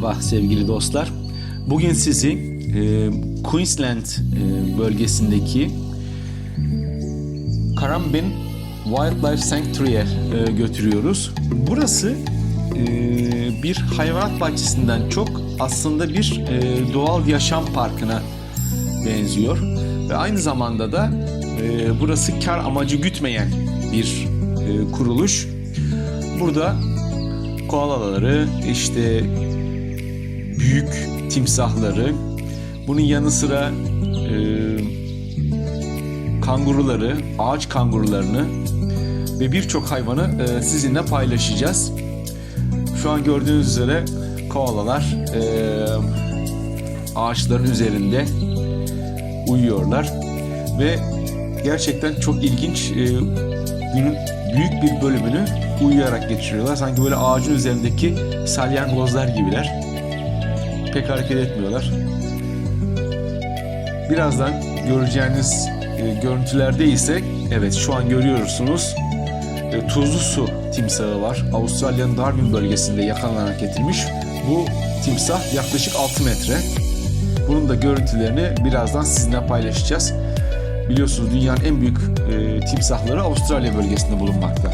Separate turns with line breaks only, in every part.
Merhaba sevgili dostlar. Bugün sizi Queensland bölgesindeki Currumbin Wildlife Sanctuary'e götürüyoruz. Burası bir hayvanat bahçesinden çok aslında bir doğal yaşam parkına benziyor. Ve aynı zamanda da burası kar amacı gütmeyen bir kuruluş. Burada koalaları, işte büyük timsahları, bunun yanı sıra kanguruları, ağaç kangurularını ve birçok hayvanı sizinle paylaşacağız. Şu an gördüğünüz üzere koalalar ağaçların üzerinde uyuyorlar ve gerçekten çok ilginç, günün büyük bir bölümünü uyuyarak geçiriyorlar. Sanki böyle ağacın üzerindeki salyangozlar gibiler. Pek hareket etmiyorlar. Birazdan göreceğiniz görüntülerde ise evet şu an görüyorsunuz tuzlu su timsahı var. Avustralya'nın Darwin bölgesinde yakalanarak getirmiş. Bu timsah yaklaşık 6 metre. Bunun da görüntülerini birazdan sizinle paylaşacağız. Biliyorsunuz dünyanın en büyük timsahları Avustralya bölgesinde bulunmakta.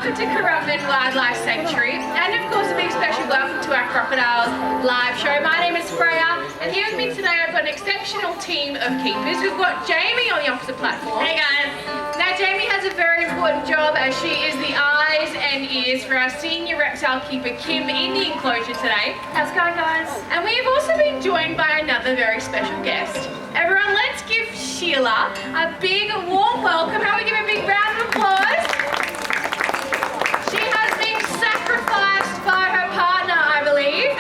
To Currumbin Wildlife Sanctuary, and of course a big special welcome to our crocodiles live show. My name is Freya, and here with me today I've got an exceptional team of keepers. We've got Jamie on the opposite platform. Hey guys! Now Jamie has a very important job as she is the eyes and ears for our senior reptile keeper Kim in the enclosure today. How's it going, guys? And we have also been joined by another very special guest. Everyone, let's give Sheila a big warm welcome. How about we give a big round of applause? Sacrificed by her partner, I believe,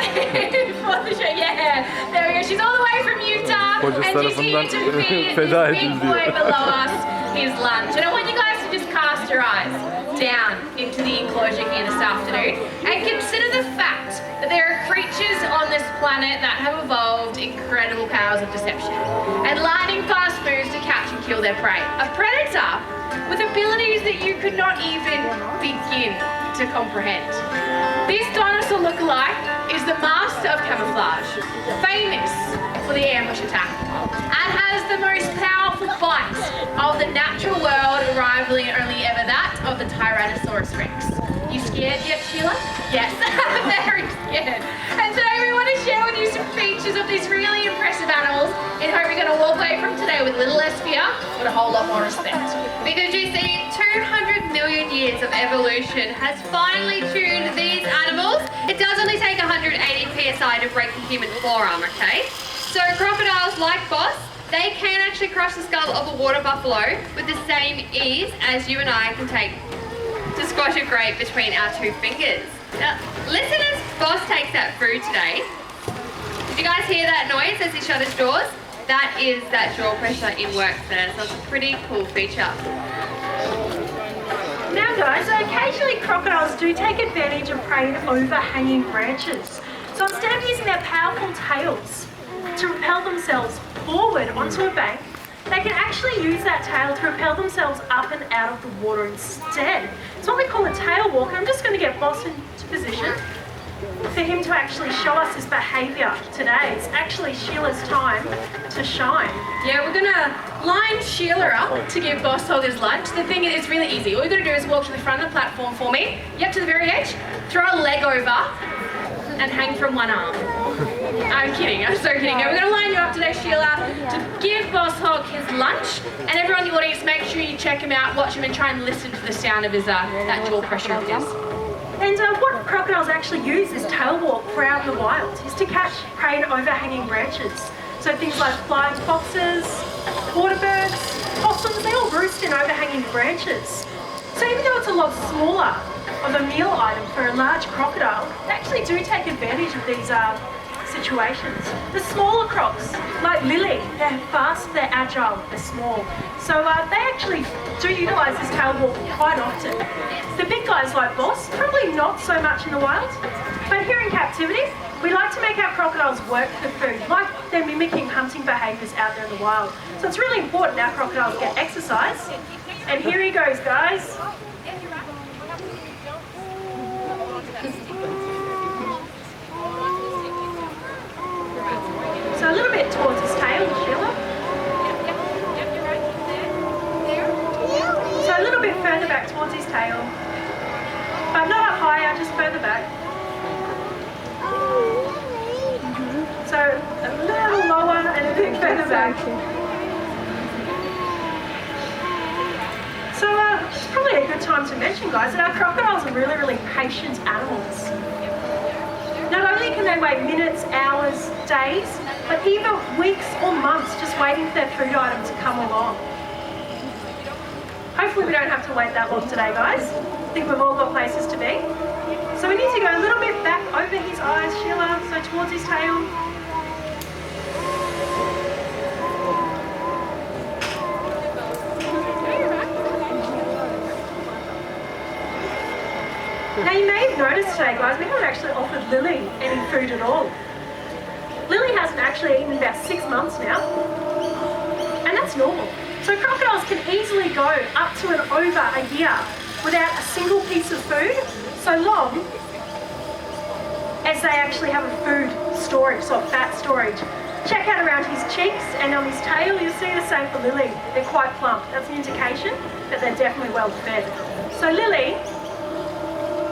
for the show. Yeah, there we go. She's all the way from Utah, and she's here to feed this big boy below us his lunch. And I want you guys to just cast your eyes down into the enclosure here this afternoon and consider the fact that there are creatures on this planet that have evolved incredible powers of deception and lightning fast moves to catch and kill their prey. A predator with abilities that you could not even begin to comprehend. This dinosaur lookalike is the master of camouflage, famous for the ambush attack, and has the most powerful bite of the natural world, rivaling only ever that of the Tyrannosaurus Rex. You scared yet, Sheila? Yes, very scared. And today we want to share with you some features of these really impressive animals and hope you're going to walk away from today with a little less fear, but a whole lot more respect. Because you see, 200 million years of evolution has finally tuned these animals. It does only take 180 psi to break the human forearm, okay? So crocodiles, like Boss, they can actually crush the skull of a water buffalo with the same ease as you and I can take to squash a grape between our two fingers. Now, listen as Boss takes that food today. Did you guys hear that noise as he shut his jaws? That is that jaw pressure in work there, so it's a pretty cool feature.
Now guys, occasionally crocodiles do take advantage of preying overhanging branches. So instead of using their powerful tails to propel themselves forward onto a bank, they can actually use that tail to propel themselves up and out of the water instead. It's what we call a tail walk. I'm just going to get Boss into position for him to actually show us his behaviour today. It's actually Sheila's time to shine.
Yeah, we're gonna line Sheila up to give Boss Hog his lunch. The thing is, it's really easy. All you're gonna do is walk to the front of the platform for me, yep, to the very edge, throw a leg over, and hang from one arm. I'm kidding, I'm so kidding. Now, we're gonna line you up today, Sheila, to give Boss Hog his lunch. And everyone in the audience, make sure you check him out, watch him, and try and listen to the sound of his, that jaw pressure of his.
And what crocodiles actually use this tail walk for out in the wild is to catch prey in overhanging branches. So things like flying foxes, water birds, possums, they all roost in overhanging branches. So even though it's a lot smaller of a meal item for a large crocodile, they actually do take advantage of these situations. The smaller crocs, like Lily, they're fast, they're agile, they're small. So they actually do utilise this tail walk quite often. The big guys like Boss, probably not so much in the wild, but here in captivity, we like to make our crocodiles work for food, like they're mimicking hunting behaviours out there in the wild. So it's really important our crocodiles get exercise. And here he goes, guys. So a little bit towards his tail, Sheila. So a little bit further back towards his tail. But not up higher, just further back. So a little lower and a bit further back. So it's probably a good time to mention, guys, that our crocodiles are really, really patient animals. Not only can they wait minutes, hours, days, but even weeks or months just waiting for their food item to come along. Hopefully we don't have to wait that long today, guys. I think we've all got places to be. So we need to go a little bit back over his eyes, Sheila, so towards his tail. Now you may have noticed today, guys, we haven't actually offered Lily any food at all. Lily hasn't actually eaten in about 6 months now, and that's normal. So crocodiles can easily go up to and over a year without a single piece of food, so long as they actually have a food storage, so a fat storage. Check out around his cheeks and on his tail, you'll see the same for Lily. They're quite plump. That's an indication that they're definitely well fed. So Lily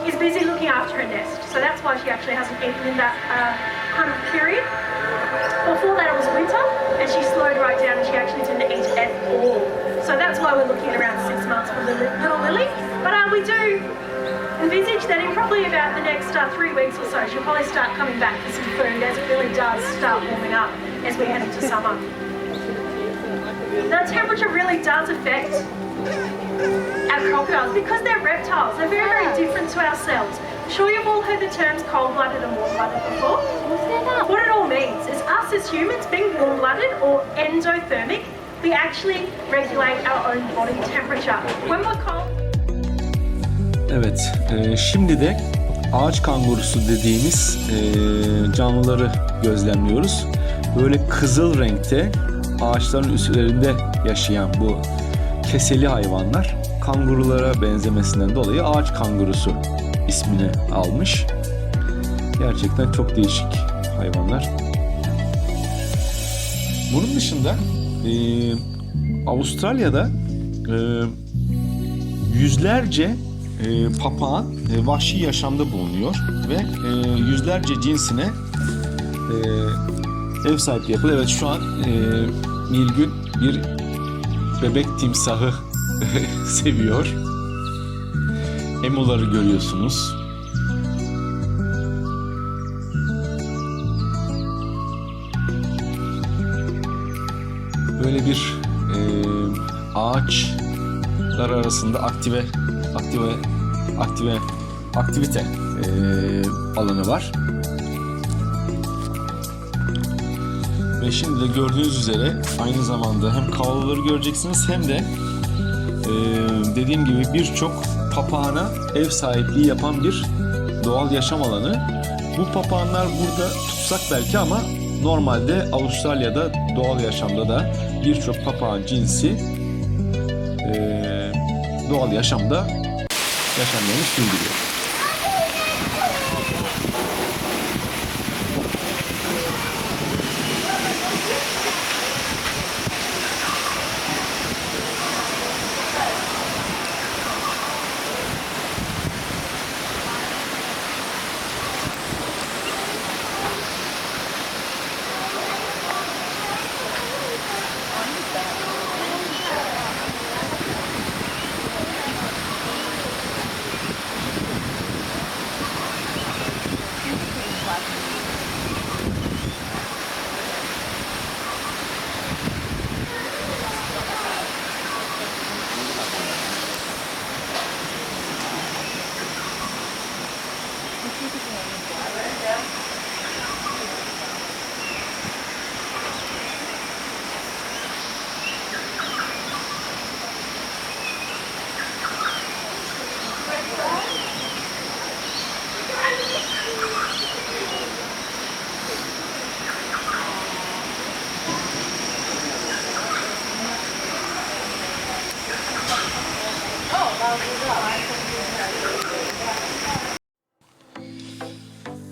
is busy looking after her nest, so that's why she actually hasn't eaten in that kind of period. Before that it was winter, and she slowed right down and she actually didn't eat at all. So that's why we're looking at around 6 months for little Lily. But we do envisage that in probably about the next 3 weeks or so, she'll probably start coming back for some food as it really does start warming up as we head into summer. The temperature really does affect our crocodiles because they're reptiles. They're very, very different to ourselves. I'm sure you've all heard the terms cold-blooded and warm-blooded before. What it all means is us as humans being warm-blooded or endothermic, we actually regulate our own body temperature. When we're cold...
Evet, şimdi de ağaç kangurusu dediğimiz canlıları gözlemliyoruz. Böyle kızıl renkte ağaçların üstlerinde yaşayan bu keseli hayvanlar kangurulara benzemesinden dolayı ağaç kangurusu ismini almış. Gerçekten çok değişik hayvanlar. Bunun dışında Avustralya'da yüzlerce papağan vahşi yaşamda bulunuyor ve yüzlerce cinsine ev sahipliği yapılıyor. Evet, şu an Nilgün bir bebek timsahı seviyor. Emuları görüyorsunuz. Böyle bir ağaçlar arasında aktivite alanı var. Ve şimdi de gördüğünüz üzere aynı zamanda hem kavalları göreceksiniz hem de dediğim gibi birçok papağana ev sahipliği yapan bir doğal yaşam alanı. Bu papağanlar burada tutsak belki ama normalde Avustralya'da doğal yaşamda da birçok papağan cinsi doğal yaşamda yaşamlarını sürdürüyor.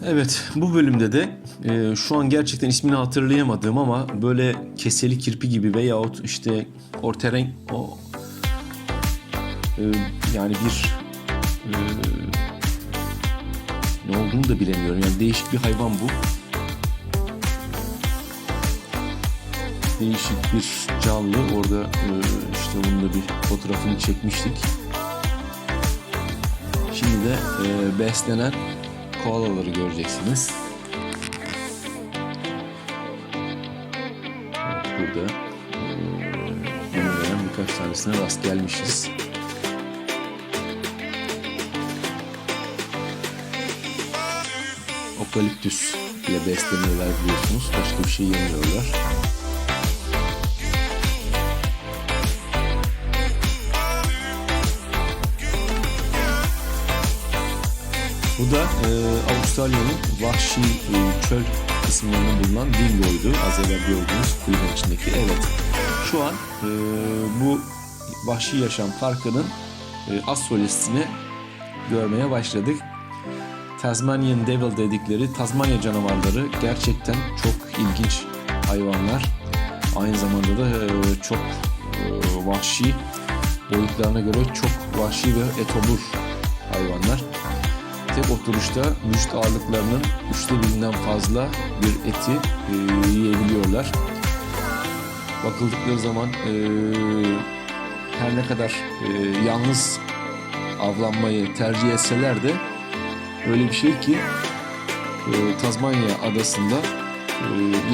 Evet, bu bölümde de şu an gerçekten ismini hatırlayamadığım ama böyle keseli kirpi gibi veyahut işte ortarenk yani bir ne olduğunu da bilemiyorum. Yani değişik bir hayvan bu. Değişik bir canlı. Orada işte bunun da bir fotoğrafını çekmiştik. Şimdi de beslenen koalaları göreceksiniz. Evet, burada bunların birkaç tanesine rast gelmişiz. Okaliptüs ile besleniyorlar biliyorsunuz. Başka bir şey yemiyorlar. Bu da Avustralya'nın vahşi çöl kısımlarında bulunan dingoydu. Az evvel gördüğünüz kuyunun içindeki. Evet, şu an bu vahşi yaşam parkının az solistini görmeye başladık. Tasmanian Devil dedikleri Tazmanya canavarları gerçekten çok ilginç hayvanlar. Aynı zamanda da çok vahşi, boyutlarına göre çok vahşi ve etobur hayvanlar. Tek oturuşta vücut ağırlıklarının 1/3'ünden fazla bir eti yiyebiliyorlar. Bakıldıkları zaman her ne kadar yalnız avlanmayı tercih etseler de öyle bir şey ki Tazmanya adasında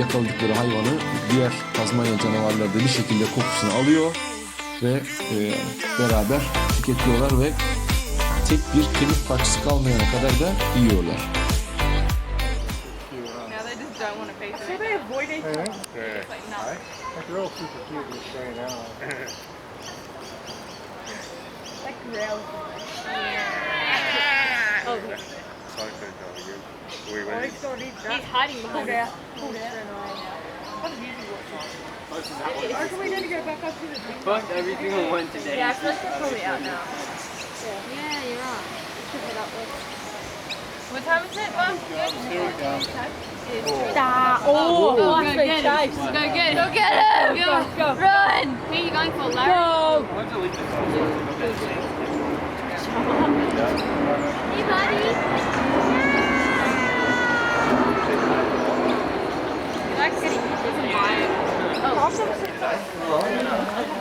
yakaladıkları hayvanı diğer Tazmanya canavarları da bir şekilde kokusunu alıyor ve beraber tüketiyorlar ve tek bir kemik parçası kalmayana kadar da yiyorlar.
So they avoid each other.
They're all super cute and straight out.
Like growls.
He's hiding behind us.
Or can we need to go back up to the thing?
Fucked everything on one today.
Yeah, I feel like we're probably out now.
Yeah, you're right. Should head up with.
What time is it, Mom?
Here we go.
Oh,
Go, good, good. Go, good. Go get him! Go, run!
who are you going for, Larry?
Hey, buddy.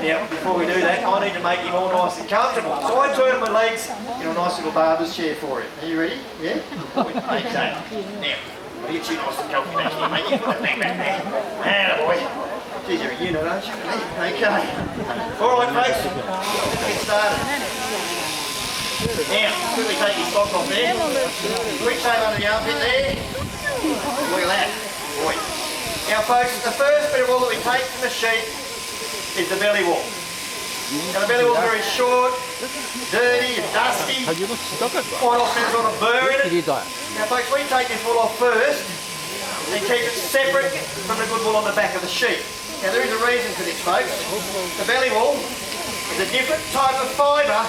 Now, before we do that, I need to make him all nice and comfortable. So I turn my legs in a nice little barber's chair for him. Are you ready? Yeah? Okay. Now, I'll get you nice and comfortable back here, mate. You put it back there. Attaboy. Geez, you're a unit, aren't you? Okay. All right, folks. Let's get started. Now, quickly take your stock off there. Quick shave under the armpit there. Look at that. Boy. Now, folks, the first bit of wool that we take from the sheep is the belly wool. Now, the belly wool is very short, dirty and dusty. Quite often there's got a burr in it. Now, folks, we take this wool off first and keep it separate from the good wool on the back of the sheep. Now, there is a reason for this, folks. The belly wool is a different type of fibre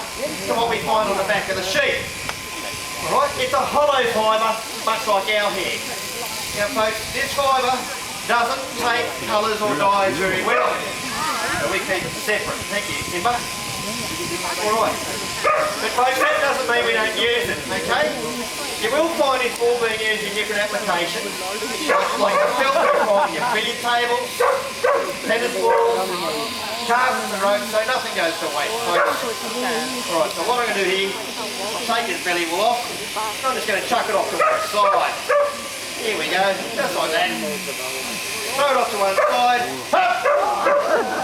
to what we find on the back of the sheep. All right? It's a hollow fibre, much like our hair. Now, folks, this fibre doesn't take colours or dyes very well. So we keep it separate. Thank you, Kimber. Alright. But folks, that doesn't mean we don't use it, okay? You will find this wool being used in different applications. Like the felt we find in your billiard tables, tennis balls, carpets and ropes, so nothing goes to waste, folks. Alright, so what I'm going to do here, I'll take this belly wool off, and I'm just going to chuck it off to one side. Here we go, just like that. Throw it off to one side.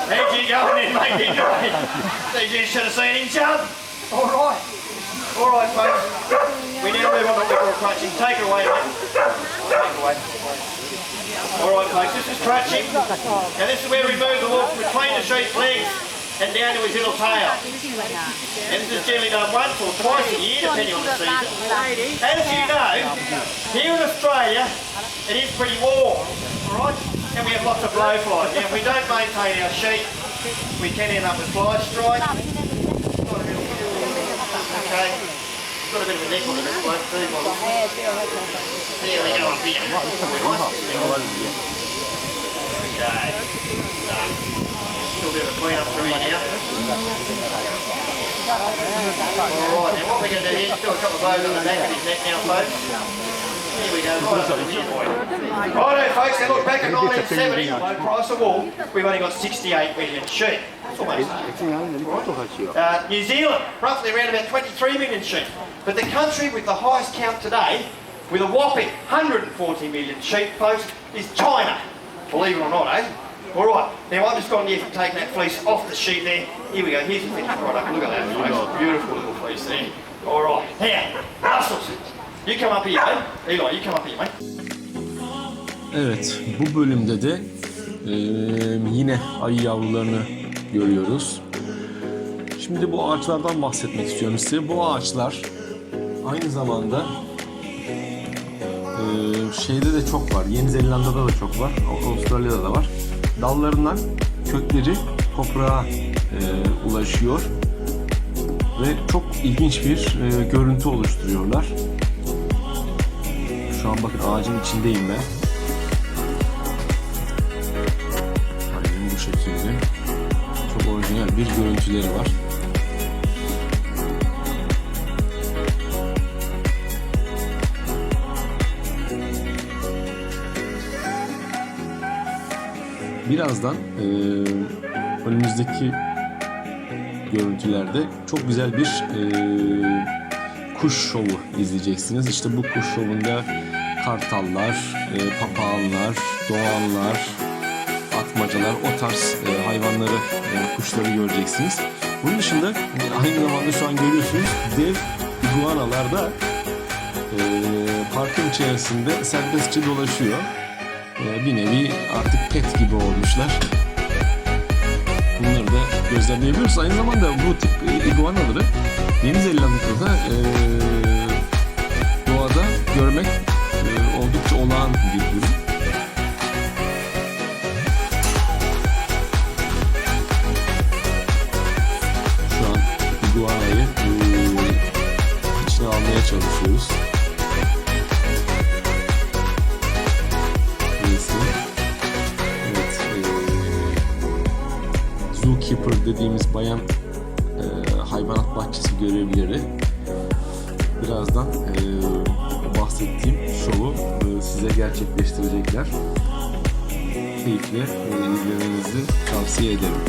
How'd you go then, mate? You should have seen him jump. Alright. Alright, folks. We now move on to what we call crunching. Take it away, mate. Take it away. Alright, folks, this is crunching. Now this is where we move the wool between the sheep's legs and down to his little tail. And this is generally done once or twice a year, depending on the season. As you know, here in Australia, it is pretty warm, alright? And we have lots of blowflies. Now, if we don't maintain our sheep, we can end up with fly strike. Okay. Got a bit of a neck on it, this bloke too. Here we go up here. Okay. Still a bit of a clean up through here now. Alright, now what we're going to do here is do a couple of blows on the back of his neck now, folks. Here we go, right up to here, boy. Righto, folks, now look, back in 1970, low price of wool, we've only got 68 million sheep. It's almost New Zealand, roughly around about 23 million sheep. But the country with the highest count today, with a whopping 140 million sheep, folks, is China. Believe it or not, eh? Alright, now I've just gone here from taking that fleece off the sheep there. Here we go, here's the finished product. Look at that, folks. Beautiful little fleece there. Alright, now, muscles. You come up here, mate. Eli, you come up here, mate.
Evet, bu bölümde de yine ayı yavrularını görüyoruz. Şimdi bu ağaçlardan bahsetmek istiyorum size. Bu ağaçlar aynı zamanda şeyde de çok var. Yeni Zelanda'da da çok var. Avustralya'da da var. Dallarından kökleri toprağa ulaşıyor ve çok ilginç bir görüntü oluşturuyorlar. Şu an bakın ağacın içindeyim ben. Aynen bu şekilde. Çok orijinal bir görüntüleri var. Birazdan önümüzdeki görüntülerde çok güzel bir kuş şovu izleyeceksiniz. İşte bu kuş şovunda kartallar, papağanlar, doğanlar, atmacalar, o tarz hayvanları, kuşları göreceksiniz. Bunun dışında aynı zamanda şu an görüyorsunuz dev iguanalar da parkın içerisinde serbestçe dolaşıyor. Bir nevi artık pet gibi olmuşlar. Bunları da gözlemleyebiliyoruz. Aynı zamanda bu tip iguanaları Yeni Zelanda'da doğada görmek oldukça olağan bir durum. Şu an iguanayı içine almaya çalışıyoruz. Zookeeper dediğimiz bayan hayvanat bahçesi görevlileri birazdan bahsettiğim şovu size gerçekleştirecekler. Keyifle izlemenizi tavsiye ederim.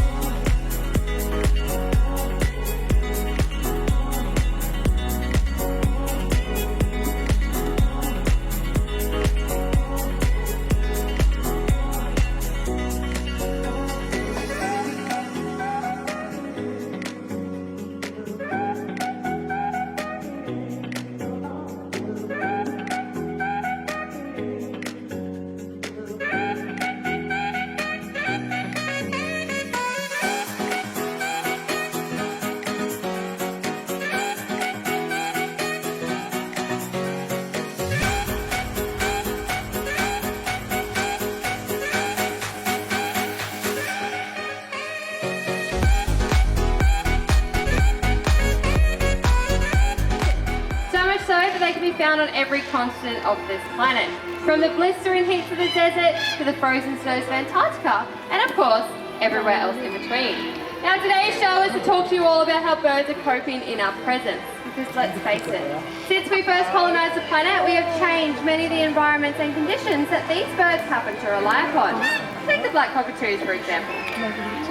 They can be found on every continent of this planet, from the blistering heats of the desert to the frozen snows of Antarctica, and of course, everywhere else in between. Now today's show is to talk to you all about how birds are coping in our presence, because let's face it, since we first colonised the planet, we have changed many of the environments and conditions that these birds happen to rely upon. Take the black cockatoos, for example.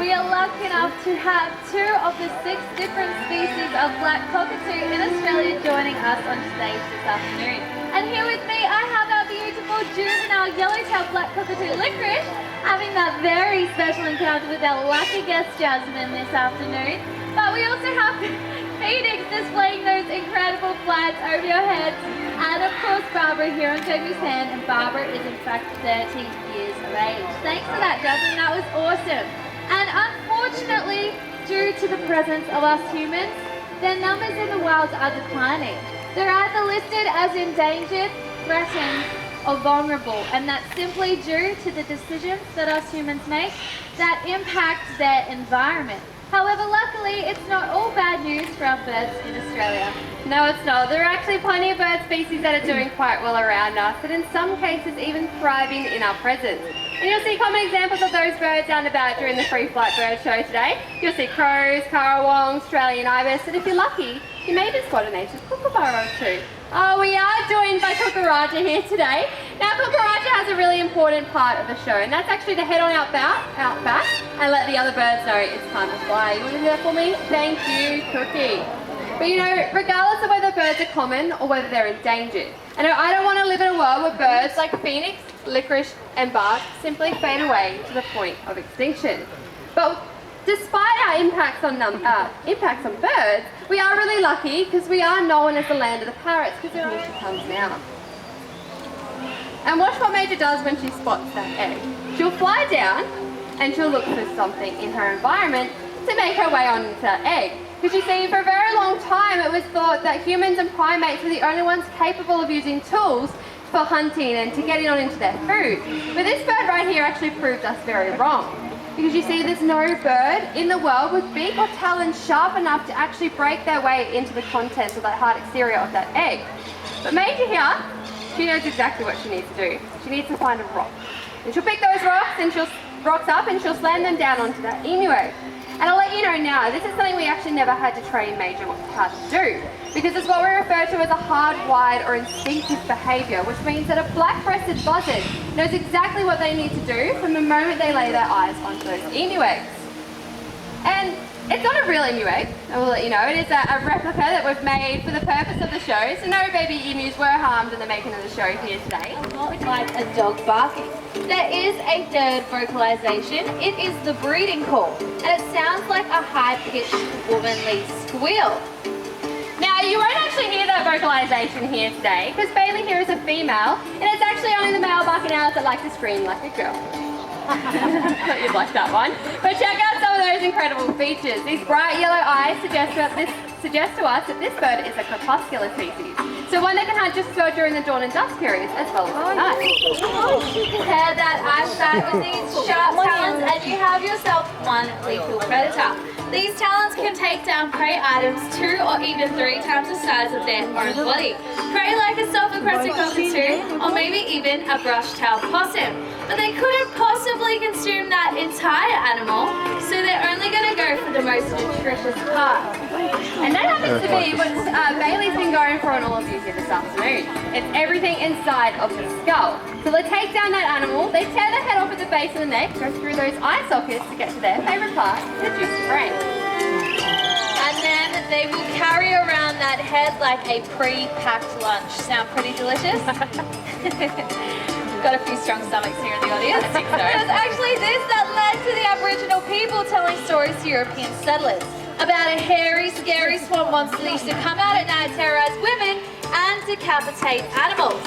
We are lucky enough to have 2 of the 6 different species of black cockatoo in Australia joining us on stage this afternoon. And here with me I have our beautiful juvenile yellow-tailed black cockatoo Licorice, having that very special encounter with our lucky guest Jasmine this afternoon. But we also have Phoenix displaying those incredible flights over your heads. And of course Barbara here on Toby's hand, and Barbara is in fact 30 years of age. Thanks for that, Jasmine, that was awesome. And unfortunately, due to the presence of us humans, their numbers in the wild are declining. They're either listed as endangered, threatened, or vulnerable, and that's simply due to the decisions that us humans make that impact their environment. However, luckily, it's not all bad news for our birds in Australia.
No, it's not. There are actually plenty of bird species that are doing quite well around us, and in some cases even thriving in our presence. And you'll see common examples of those birds out and about during the Free Flight Bird Show today. You'll see crows, currawongs, Australian ibis, and if you're lucky, you may just spot a native kookaburra or two. Oh, we are joined by Kookaburra here today. Now, Kookaburra has a really important part of the show, and that's actually to head on out back and let the other birds know it's time to fly. You want to do that for me? Thank you, Cookie. But you know, regardless of whether birds are common or whether they're endangered, I know I don't want to live in a world where birds like phoenix, licorice and bark simply fade away to the point of extinction. But despite our impacts on birds, we are really lucky because we are known as the land of the parrots, because here she comes now. And watch what Major does when she spots that egg. She'll fly down and she'll look for something in her environment to make her way onto that egg. Because you see, for a very long time it was thought that humans and primates were the only ones capable of using tools for hunting and to getting on into their food. But this bird right here actually proved us very wrong. Because you see, there's no bird in the world with beak or talons sharp enough to actually break their way into the contents of that hard exterior of that egg. But Major here, she knows exactly what she needs to do. She needs to find a rock. And she'll pick those rocks up and she'll slam them down onto that emu egg. And I'll let you know now, this is something we actually never had to train Major how to do. Because it's what we refer to as a hardwired or instinctive behaviour, which means that a black-breasted buzzard knows exactly what they need to do from the moment they lay their eyes onto those emu eggs. And it's not a real emu egg, I will let you know. It is a replica that we've made for the purpose of the show, so no baby emus were harmed in the making of the show here today.
Not like a dog barking. There is a third vocalisation. It is the breeding call, and it sounds like a high-pitched womanly squeal.
Now, you won't actually hear that vocalisation here today, because Bailey here is a female, and it's actually only the male barking owls that like to scream like a girl. Thought you'd like that one. But check out some of those incredible features. These bright yellow eyes suggest to us that this bird is a crepuscular species. So one that can hunt just about during the dawn and dusk periods as well as at night.
Pair that eyesight with these sharp talons and you have yourself one lethal predator. These talons can take down prey items 2 or even 3 times the size of their own body. Prey like a self-aggressive cockatoo or maybe even a brush-tailed possum. But they couldn't possibly consume that entire animal, so they're only going to go for the most nutritious part.
And that happens to be what Bailey's been going for on all of you here this afternoon. It's everything inside of the skull. So they take down that animal, they tear the head off at the base of the neck, go through those eye sockets to get to their favourite part, the juicy brain.
And then they will carry around that head like a pre-packed lunch. Sound pretty delicious? Got a few strong stomachs here in the audience. I think so. It was actually this that led to the Aboriginal people telling stories to European settlers about a hairy, scary swamp monster that used to come out at night, terrorise women and decapitate animals.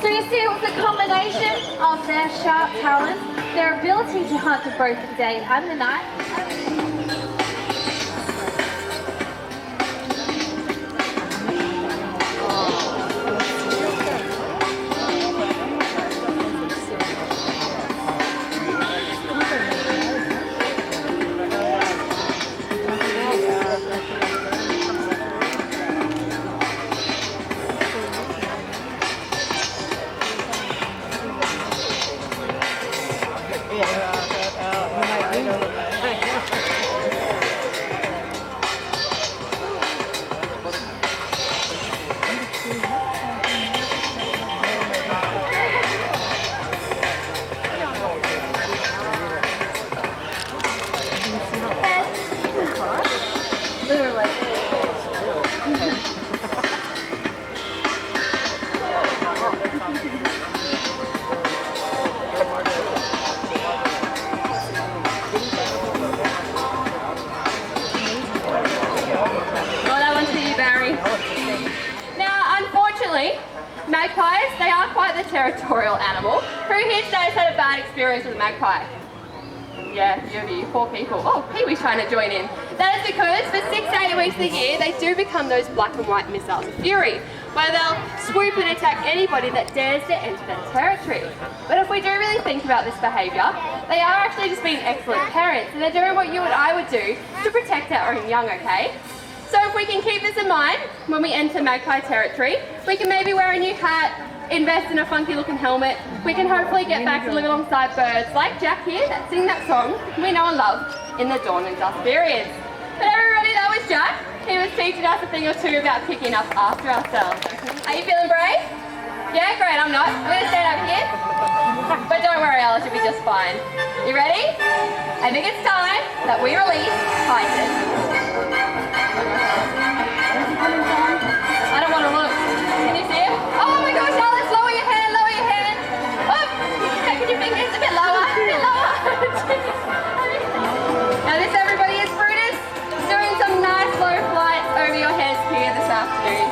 So you see, it was a combination of their sharp talons, their ability to hunt for both the day and the night.
Magpies, they are quite the territorial animal. Who here today has had a bad experience with a magpie? Yeah, a few of you, poor people. Oh, Pee-wee's trying to join in. That is because for 6 to 8 weeks of the year, they do become those black and white missiles of fury, where they'll swoop and attack anybody that dares to enter their territory. But if we do really think about this behaviour, they are actually just being excellent parents, and they're doing what you and I would do to protect our own young, okay? So if we can keep this in mind when we enter magpie territory, we can maybe wear a new hat, invest in a funky looking helmet, we can hopefully get back to live alongside birds like Jack here that sing that song we know and love in the dawn and dusk periods. But everybody, that was Jack. He was teaching us a thing or two about picking up after ourselves. Are you feeling brave? Yeah, great, I'm not. I'm gonna stand over here. But don't worry, Alice, you'll be just fine. You ready? I think it's time that we release Titan. I don't want to look. Can you see him? Oh my gosh, Alice, lower your hand, lower your hand. Oh, making your fingers a bit lower, a bit lower. Now this, everybody, is Brutus doing some nice low flights over your heads here this afternoon.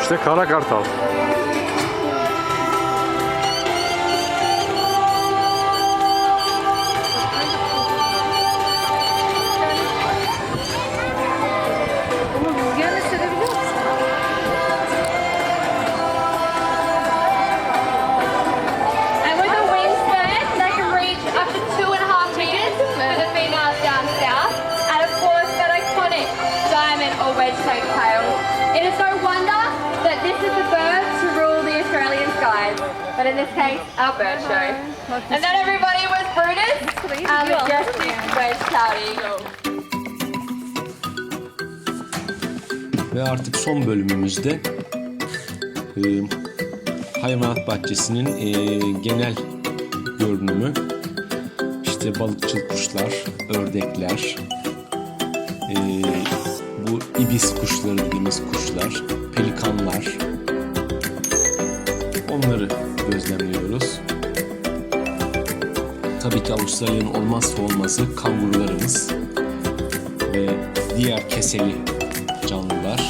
İşte kara kartal.
And with a wingspan that can reach up to 2.5 meters for the females down south, and of course that iconic diamond or wedge-shaped tail. It is no wonder that this is the bird to rule the Australian skies, but in this case, our bird show. And that, everybody, was Brutus, our majestic wedge-tailed eagle.
Ve artık son bölümümüzde hayvanat bahçesinin genel görünümü, işte balıkçıl kuşlar, ördekler, bu ibis kuşları dediğimiz kuşlar, pelikanlar, onları gözlemliyoruz. Tabii ki Avustralya'nın olmazsa olmazı kangurularımız ve diğer keseli canlılar,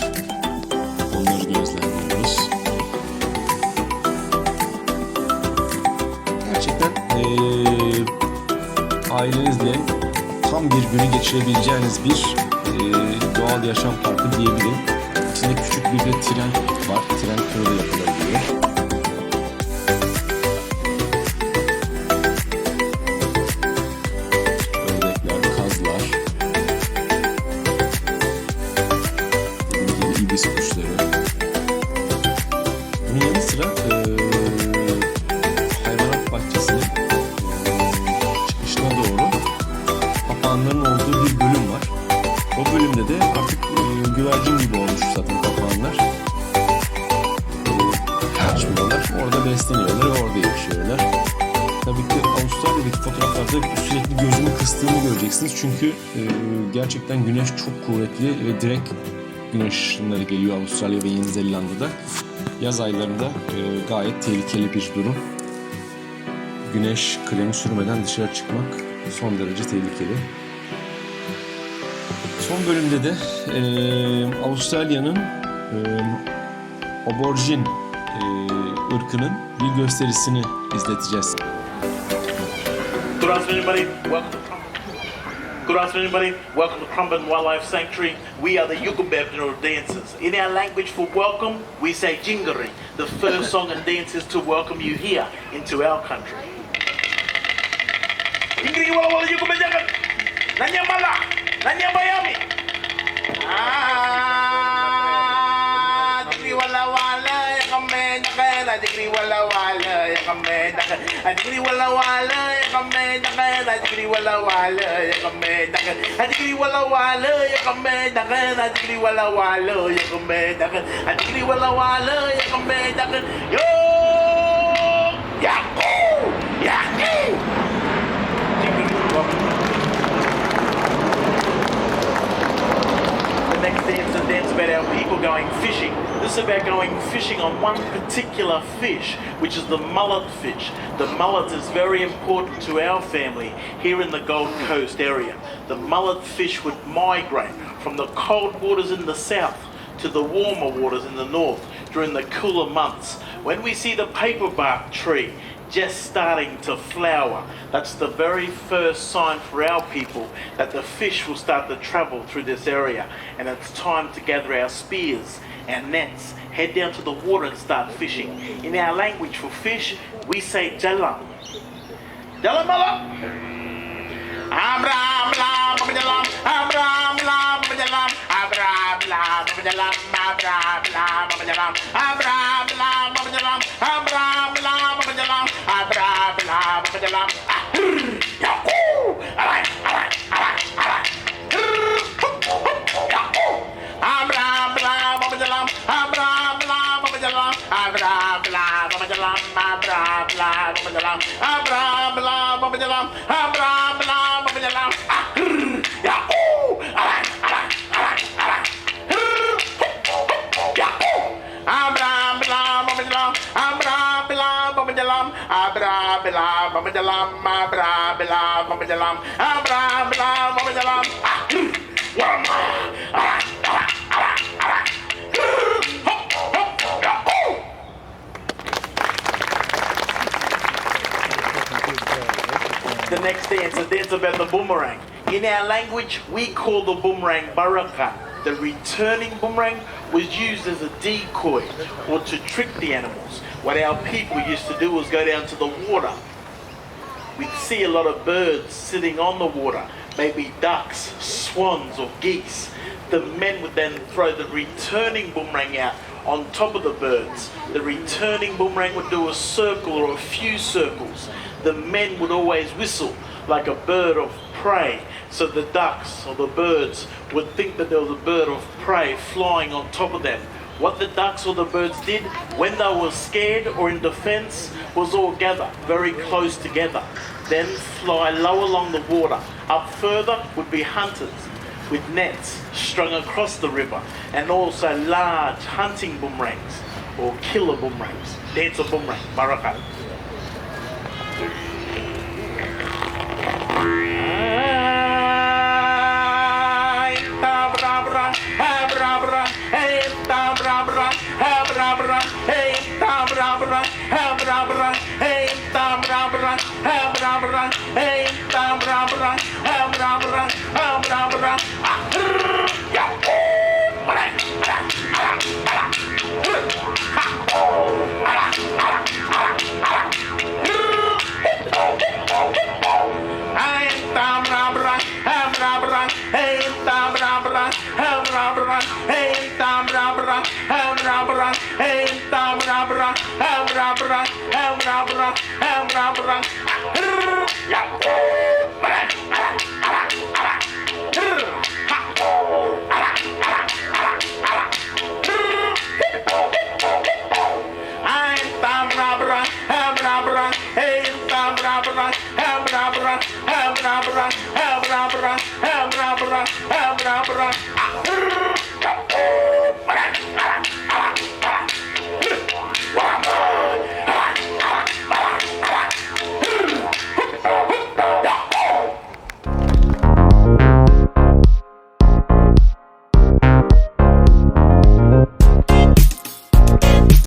onları gözlemliyoruz. Gerçekten ailenizle tam bir günü geçirebileceğiniz bir doğal yaşam parkı diyebilirim. İçinde küçük bir de tren var. Tren turu da yapılabiliyor. Ördekler, kazlar, dediğim gibi ibis kuşları. Bunun yanı sıra hayvanat bahçesinin çıkışına doğru papağanların olduğu bir bölüm var. O bölümde de artık güvercin gibi olmuş zaten papağanlar. Kaçmıyorlar. Orada besleniyorlar ve orada yaşıyorlar. Tabii ki Avustralya'daki fotoğraflarda sürekli gözümü kıstığımı göreceksiniz. Çünkü gerçekten güneş çok kuvvetli ve direkt güneş ışınları geliyor Avustralya ve Yeni Zelanda'da. Yaz aylarında gayet tehlikeli bir durum. Güneş kremi sürmeden dışarı çıkmak son derece tehlikeli. Son bölümde de Avustralya'nın aborjin ırkının bir gösterisini izleteceğiz.
Good afternoon, everybody. Welcome to Good afternoon, everybody. Welcome to Currumbin Wildlife Sanctuary. We are the Yucca-Aboriginal dancers. In our language for welcome, we say jingari, the first song and dances to welcome you here into our country. Jingari wala wala Yucca-Aboriginal. Nanya mala, nanya bayami. Jingari wala wala ya kame nakala. Jingari wala wala ya kame nakala. Jingari wala wala ya kame nakala. Jingari wala wala ya kame nakala. Jingari wala wala ya kame nakala. Jingari wala wala ya kame nakala. Jingari wala wala ya kame nakala. Yo, yahoo, yahoo. The next dance is a dance about our people going fishing. The talks about going fishing on one particular fish, which is the mullet fish. The mullet is very important to our family here in the Gold Coast area. The mullet fish would migrate from the cold waters in the south to the warmer waters in the north during the cooler months. When we see the paperbark tree just starting to flower, that's the very first sign for our people that the fish will start to travel through this area, and it's time to gather our spears, our nets, head down to the water and start fishing. In our language for fish, we say jalam. Jalam malam. Abram lam jalam, Abram lam jalam, Abram lam jalam, Abram lam jalam, Abram lam jalam, Abram lam jalam, Abram lam jalam. Yahoo! Alright, alright, alright, alright. Abram lam jalam, Abram lam jalam, Abram lam jalam, Abram lam jalam, Abram lam jalam, Abram lam jalam. Yahoo! Alright, alright, alright, alright. Yahoo! Abram lam jalam, Abram lam jalam, Abram lam jalam, Abram lam jalam, Abram lam jalam. Alright, alright, alright, alright. The next dance, a dance about the boomerang. In our language, we call the boomerang baraka. The returning boomerang was used as a decoy or to trick the animals. What our people used to do was go down to the water. We'd see a lot of birds sitting on the water, maybe ducks, swans or geese. The men would then throw the returning boomerang out on top of the birds. The returning boomerang would do a circle or a few circles. The men would always whistle like a bird of prey, so the ducks or the birds would think that there was a bird of prey flying on top of them. What the ducks or the birds did when they were scared or in defense was all gather very close together, then fly low along the water. Up further would be hunters with nets strung across the river, and also large hunting boomerangs or killer boomerangs. Dance of boomerang, baraka.